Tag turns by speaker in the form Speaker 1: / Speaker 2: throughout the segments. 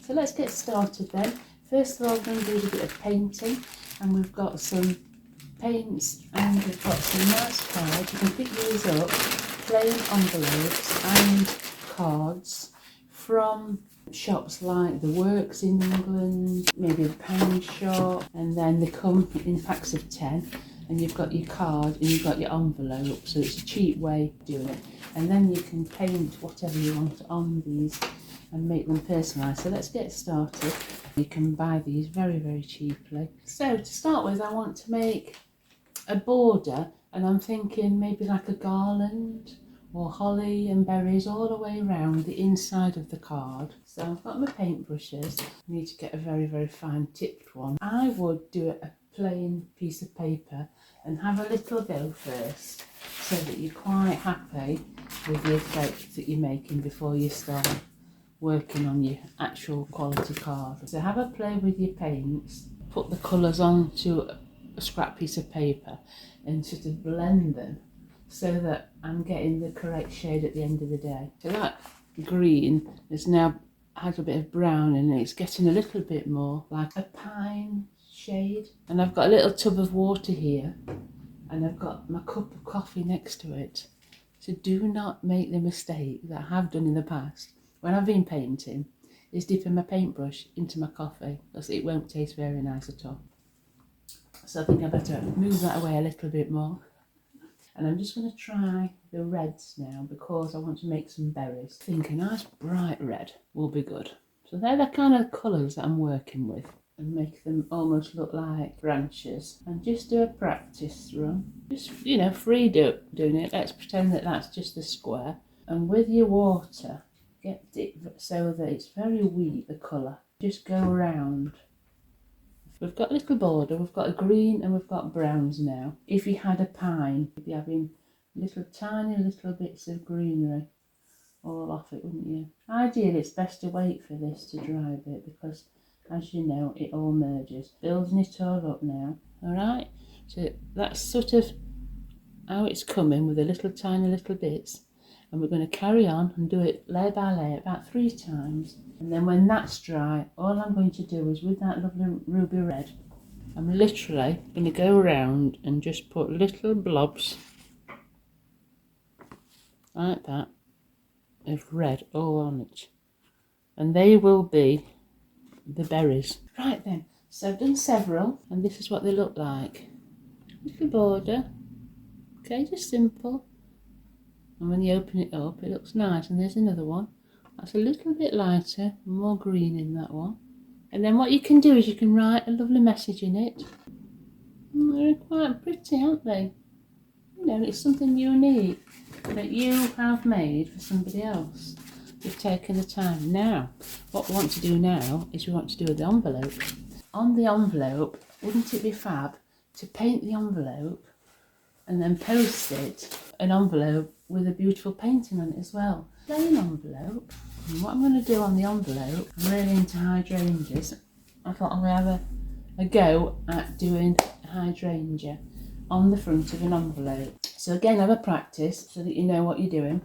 Speaker 1: So let's get started then. First of all, we're going to do a bit of painting, and we've got some paints and we've got some nice cards. You can pick these up, plain envelopes and cards from shops like The Works in England, maybe the Pound Shop, and then they come in packs of 10, and you've got your card and you've got your envelope, so it's a cheap way of doing it. And then you can paint whatever you want on these and make them personalised. So let's get started. You can buy these very, very cheaply. So to start with, I want to make a border, and I'm thinking maybe like a garland or holly and berries all the way around the inside of the card. So I've got my paintbrushes. I need to get a very, very fine tipped one. I would do a plain piece of paper and have a little go first, so that you're quite happy with the effect that you're making before you start working on your actual quality card. So have a play with your paints, put the colours onto a scrap piece of paper and sort of blend them so that I'm getting the correct shade at the end of the day. So that green has now had a bit of brown in it. It's getting a little bit more like a pine shade. And I've got a little tub of water here, and I've got my cup of coffee next to it. So do not make the mistake that I have done in the past when I've been painting, is dipping my paintbrush into my coffee, because it won't taste very nice at all. So I think I better move that away a little bit more. And I'm just going to try the reds now, because I want to make some berries. I think a nice bright red will be good. So they're the kind of colours that I'm working with, and make them almost look like branches. And just do a practice run. Just, you know, free doing it. Let's pretend that that's just a square. And with your water, get it so that it's very weak, the colour. Just go around. We've got a little border, we've got a green and we've got browns now. If you had a pine, you'd be having tiny little bits of greenery all off it, wouldn't you? Ideally, it's best to wait for this to dry a bit, because as you know, it all merges. Building it all up now. Alright, so that's sort of how it's coming, with the tiny little bits. And we're going to carry on and do it layer by layer about 3 times. And then when that's dry, all I'm going to do is, with that lovely ruby red, I'm literally going to go around and just put little blobs like that of red all on it. And they will be the berries. Right then, so I've done several, and this is what they look like. Little border, okay, just simple. And when you open it up, it looks nice. And there's another one that's a little bit lighter, more green in that one. And then what you can do is you can write a lovely message in it. They're quite pretty, aren't they? You know, it's something unique that you have made for somebody else. You've taken the time. Now, what we want to do now is we want to do the envelope. On the envelope, wouldn't it be fab to paint the envelope and then post it, an envelope with a beautiful painting on it as well? Plain envelope. And what I'm going to do on the envelope, I'm really into hydrangeas. I thought I'm going to have a go at doing a hydrangea on the front of an envelope. So again, have a practice so that you know what you're doing,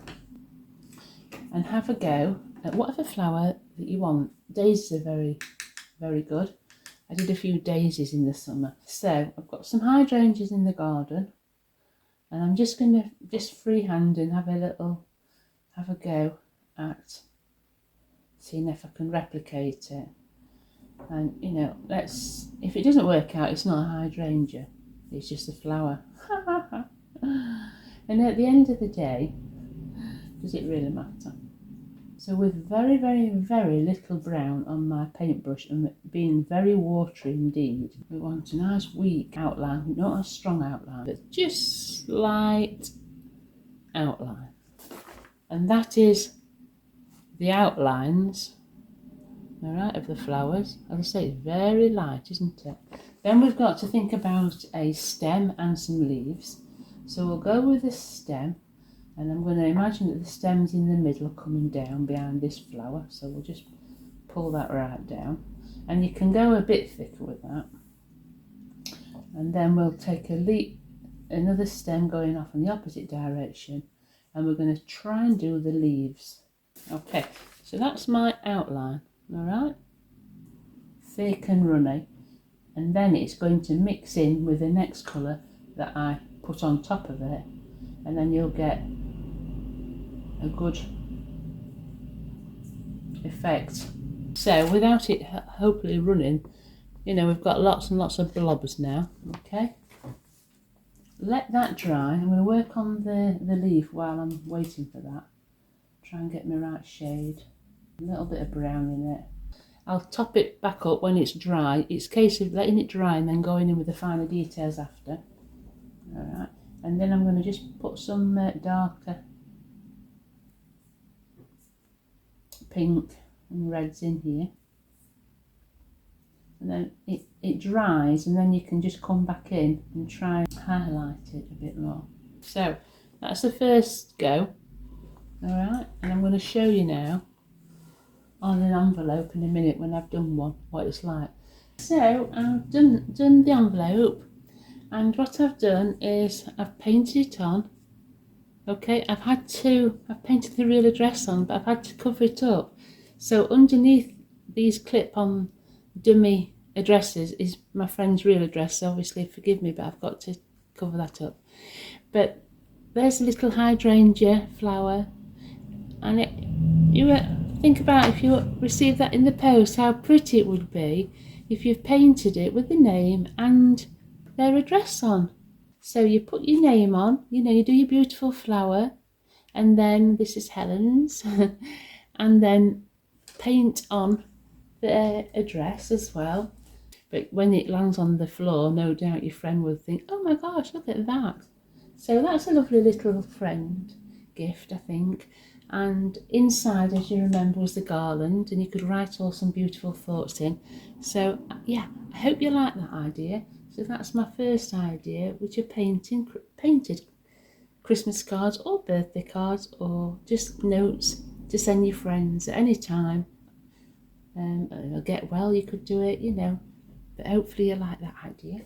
Speaker 1: and have a go at whatever flower that you want. Daisies are very, very good. I did a few daisies in the summer. So I've got some hydrangeas in the garden, and I'm just going to freehand and have a go at seeing if I can replicate it. And you know, if it doesn't work out, it's not a hydrangea, it's just a flower. And at the end of the day, does it really matter? So with very, very, very little brown on my paintbrush, and being very watery indeed, we want a nice weak outline, not a strong outline, but just slight outline. And that is the outlines, all right, of the flowers. As I say, it's very light, isn't it? Then we've got to think about a stem and some leaves. So we'll go with the stem, and I'm going to imagine that the stem's in the middle coming down behind this flower. So we'll just pull that right down. And you can go a bit thicker with that. And then we'll take another stem going off in the opposite direction, and we're going to try and do the leaves. Okay, so that's my outline, all right? thick and runny, and then it's going to mix in with the next colour that I put on top of it, and then you'll get a good effect. So without it hopefully running, you know, we've got lots and lots of blobs now. Okay, let that dry. I'm going to work on the leaf while I'm waiting for that. Try and get my right shade. A little bit of brown in it. I'll top it back up when it's dry. It's a case of letting it dry and then going in with the finer details after. Alright, and then I'm going to just put some darker pink and reds in here. And then it dries, and then you can just come back in and try and highlight it a bit more. So that's the first go. Alright, and I'm going to show you now on an envelope in a minute when I've done one, what it's like. So I've done the envelope, and what I've done is I've painted it on. Okay, I've painted the real address on, but I've had to cover it up. So underneath these clip-on dummy addresses is my friend's real address, so obviously forgive me, but I've got to cover that up. But there's a little hydrangea flower, and you think about if you receive that in the post, how pretty it would be if you've painted it with the name and their address on. So you put your name on, you know, you do your beautiful flower, and then this is Helen's, and then paint on their address as well. But when it lands on the floor, no doubt your friend will think, oh my gosh, look at that. So that's a lovely little friend gift, I think. And inside, as you remember, was the garland, and you could write all some beautiful thoughts in. So yeah, I hope you like that idea. So that's my first idea, which are painted Christmas cards or birthday cards, or just notes to send your friends at any time. Get well, you could do it, you know. But hopefully you like that idea.